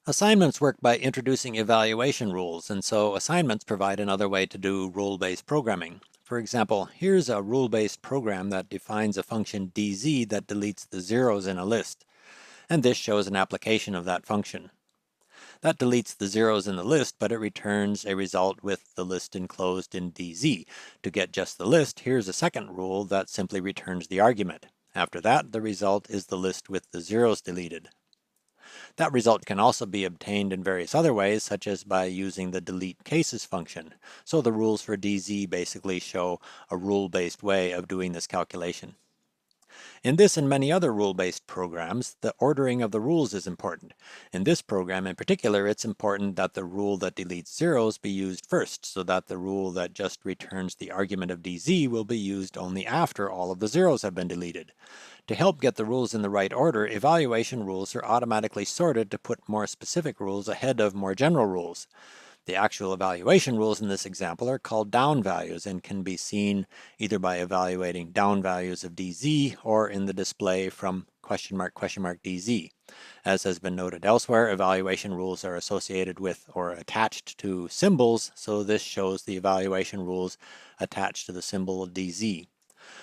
Assignments work by introducing evaluation rules, and so assignments provide another way to do rule-based programming. For example, here's a rule-based program that defines a function dz that deletes the zeros in a list, and this shows an application of that function. That deletes the zeros in the list, but it returns a result with the list enclosed in dz. To get just the list, here's a second rule that simply returns the argument. After that, the result is the list with the zeros deleted. That result can also be obtained in various other ways, such as by using the delete cases function. So the rules for dz basically show a rule-based way of doing this calculation. In this and many other rule-based programs, the ordering of the rules is important. In this program in particular, it's important that the rule that deletes zeros be used first, so that the rule that just returns the argument of dz will be used only after all of the zeros have been deleted. To help get the rules in the right order, evaluation rules are automatically sorted to put more specific rules ahead of more general rules. The actual evaluation rules in this example are called down values and can be seen either by evaluating down values of dz or in the display from $dz. As has been noted elsewhere, evaluation rules are associated with or attached to symbols, so this shows the evaluation rules attached to the symbol dz.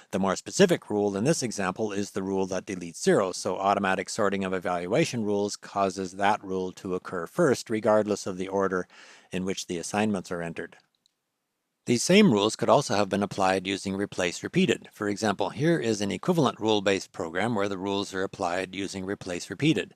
The more specific rule in this example is the rule that deletes zeros, so automatic sorting of evaluation rules causes that rule to occur first, regardless of the order in which the assignments are entered. These same rules could also have been applied using replace repeated. For example, here is an equivalent rule-based program where the rules are applied using replace repeated.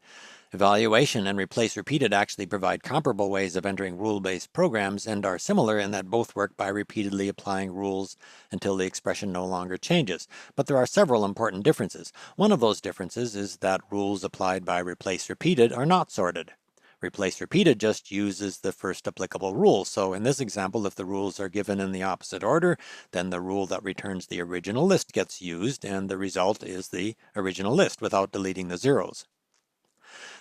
Evaluation and replace repeated actually provide comparable ways of entering rule-based programs and are similar in that both work by repeatedly applying rules until the expression no longer changes. But there are several important differences. One of those differences is that rules applied by replace repeated are not sorted. Replace repeated just uses the first applicable rule. So in this example, if the rules are given in the opposite order, then the rule that returns the original list gets used, and the result is the original list without deleting the zeros.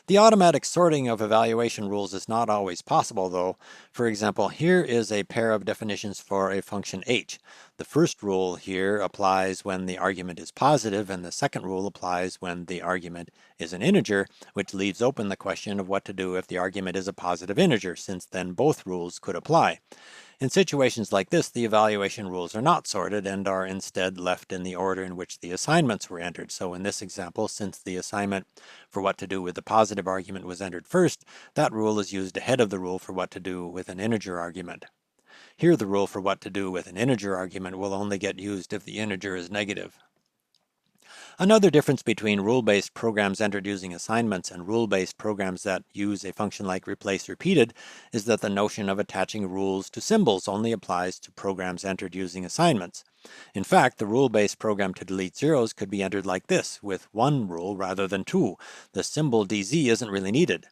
The automatic sorting of evaluation rules is not always possible, though. For example, here is a pair of definitions for a function h. The first rule here applies when the argument is positive, and the second rule applies when the argument is an integer, which leaves open the question of what to do if the argument is a positive integer, since then both rules could apply. In situations like this, the evaluation rules are not sorted and are instead left in the order in which the assignments were entered. So in this example, since the assignment for what to do with the positive argument was entered first, that rule is used ahead of the rule for what to do with an integer argument. Here, the rule for what to do with an integer argument will only get used if the integer is negative. Another difference between rule-based programs entered using assignments and rule-based programs that use a function like replace repeated is that the notion of attaching rules to symbols only applies to programs entered using assignments. In fact, the rule-based program to delete zeros could be entered like this, with one rule rather than two. The symbol dz isn't really needed.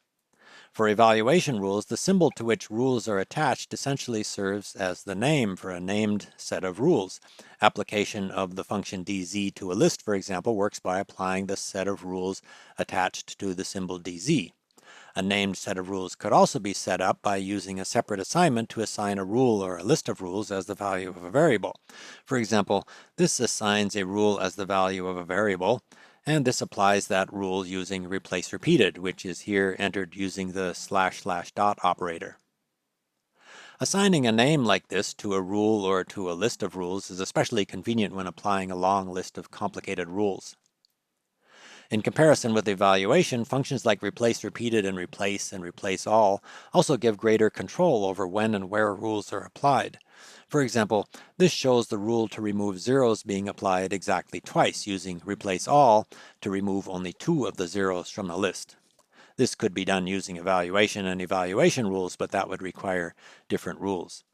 For evaluation rules, the symbol to which rules are attached essentially serves as the name for a named set of rules. Application of the function dz to a list, for example, works by applying the set of rules attached to the symbol dz. A named set of rules could also be set up by using a separate assignment to assign a rule or a list of rules as the value of a variable. For example, this assigns a rule as the value of a variable, and this applies that rule using replace repeated, which is here entered using the // dot operator. Assigning a name like this to a rule or to a list of rules is especially convenient when applying a long list of complicated rules. In comparison with evaluation, functions like replace repeated and replace all also give greater control over when and where rules are applied. For example, this shows the rule to remove zeros being applied exactly twice, using replace all to remove only two of the zeros from the list. This could be done using evaluation and evaluation rules, but that would require different rules.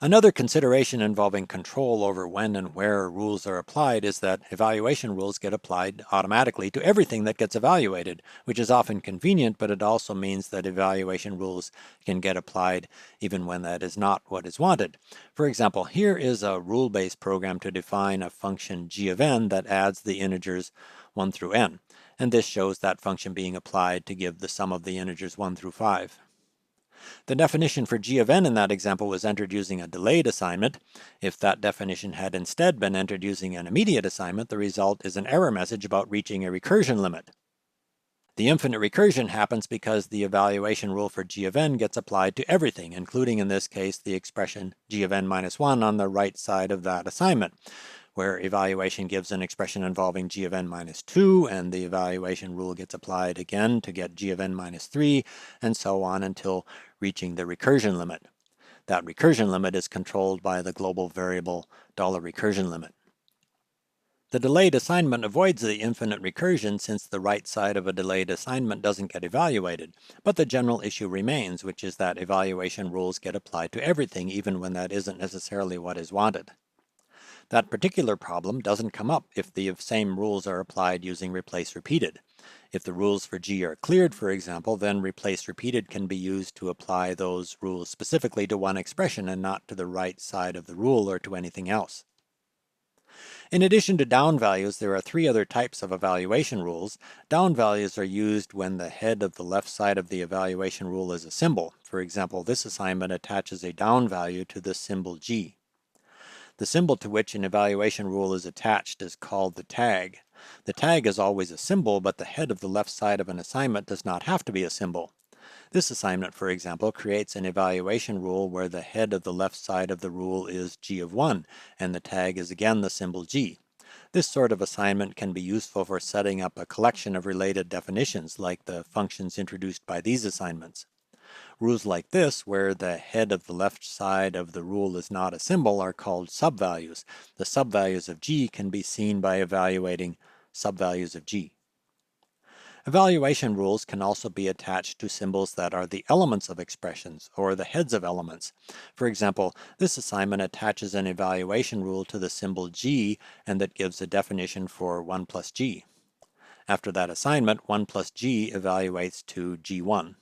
Another consideration involving control over when and where rules are applied is that evaluation rules get applied automatically to everything that gets evaluated, which is often convenient, but it also means that evaluation rules can get applied even when that is not what is wanted. For example, here is a rule-based program to define a function g of n that adds the integers 1 through n, and this shows that function being applied to give the sum of the integers 1 through 5. The definition for g of n in that example was entered using a delayed assignment. If that definition had instead been entered using an immediate assignment, the result is an error message about reaching a recursion limit. The infinite recursion happens because the evaluation rule for g of n gets applied to everything, including in this case the expression g of n minus 1 on the right side of that assignment, where evaluation gives an expression involving g of n minus 2, and the evaluation rule gets applied again to get g of n minus 3, and so on until reaching the recursion limit. That recursion limit is controlled by the global variable $recursion limit. The delayed assignment avoids the infinite recursion since the right side of a delayed assignment doesn't get evaluated, but the general issue remains, which is that evaluation rules get applied to everything even when that isn't necessarily what is wanted. That particular problem doesn't come up if the same rules are applied using replace repeated. If the rules for G are cleared, for example, then replace repeated can be used to apply those rules specifically to one expression and not to the right side of the rule or to anything else. In addition to down values, there are three other types of evaluation rules. Down values are used when the head of the left side of the evaluation rule is a symbol. For example, this assignment attaches a down value to the symbol G. The symbol to which an evaluation rule is attached is called the tag. The tag is always a symbol, but the head of the left side of an assignment does not have to be a symbol. This assignment, for example, creates an evaluation rule where the head of the left side of the rule is g of 1, and the tag is again the symbol g. This sort of assignment can be useful for setting up a collection of related definitions, like the functions introduced by these assignments. Rules like this, where the head of the left side of the rule is not a symbol, are called subvalues. The subvalues of g can be seen by evaluating subvalues of g. Evaluation rules can also be attached to symbols that are the elements of expressions, or the heads of elements. For example, this assignment attaches an evaluation rule to the symbol g, and that gives a definition for 1 plus g. After that assignment, 1 plus g evaluates to g1.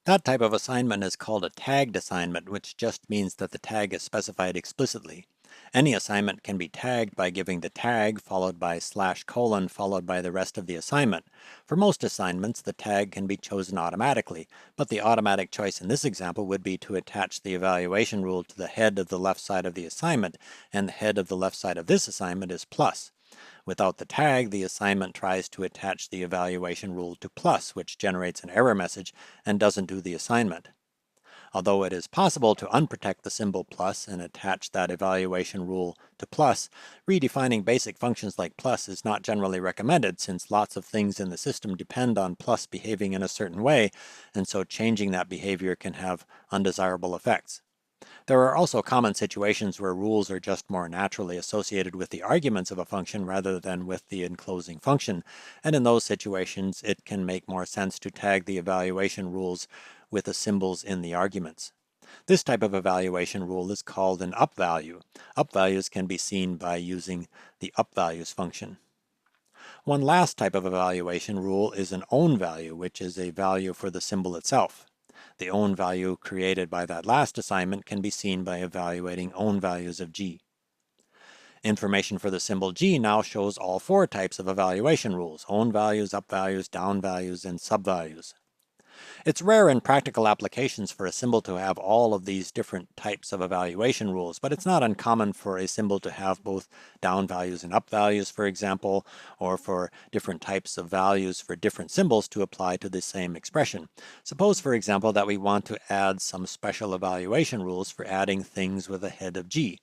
That type of assignment is called a tagged assignment, which just means that the tag is specified explicitly. Any assignment can be tagged by giving the tag followed by /:, followed by the rest of the assignment. For most assignments, the tag can be chosen automatically, but the automatic choice in this example would be to attach the evaluation rule to the head of the left side of the assignment, and the head of the left side of this assignment is plus. Without the tag, the assignment tries to attach the evaluation rule to plus, which generates an error message and doesn't do the assignment. Although it is possible to unprotect the symbol plus and attach that evaluation rule to plus, redefining basic functions like plus is not generally recommended since lots of things in the system depend on plus behaving in a certain way, and so changing that behavior can have undesirable effects. There are also common situations where rules are just more naturally associated with the arguments of a function rather than with the enclosing function, and in those situations it can make more sense to tag the evaluation rules with the symbols in the arguments. This type of evaluation rule is called an upvalue. Upvalues can be seen by using the upvalues function. One last type of evaluation rule is an own value, which is a value for the symbol itself. The own value created by that last assignment can be seen by evaluating own values of g. Information for the symbol g now shows all four types of evaluation rules: own values, up values, down values, and subvalues. It's rare in practical applications for a symbol to have all of these different types of evaluation rules, but it's not uncommon for a symbol to have both down values and up values, for example, or for different types of values for different symbols to apply to the same expression. Suppose, for example, that we want to add some special evaluation rules for adding things with a head of g.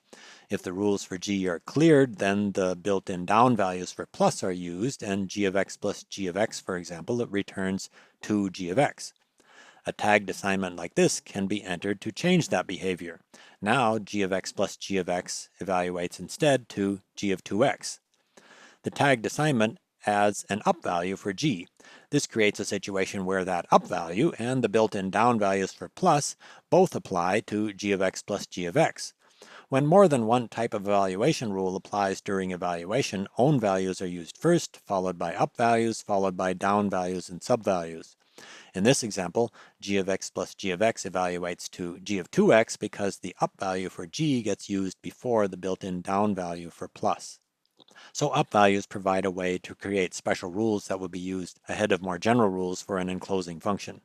If the rules for g are cleared, then the built-in down values for plus are used, and g of x plus g of x, for example, it returns 2g of x. A tagged assignment like this can be entered to change that behavior. Now g of x plus g of x evaluates instead to g of 2x. The tagged assignment adds an up value for g. This creates a situation where that up value and the built-in down values for plus both apply to g of x plus g of x. When more than one type of evaluation rule applies during evaluation, own values are used first, followed by up values, followed by down values and subvalues. In this example, g of x plus g of x evaluates to g of 2x because the up value for g gets used before the built-in down value for plus. So up values provide a way to create special rules that will be used ahead of more general rules for an enclosing function.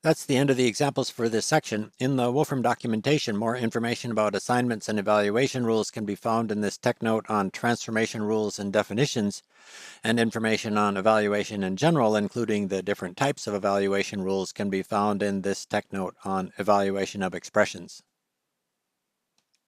That's the end of the examples for this section. In the Wolfram documentation, more information about assignments and evaluation rules can be found in this tech note on transformation rules and definitions, and information on evaluation in general, including the different types of evaluation rules, can be found in this tech note on evaluation of expressions.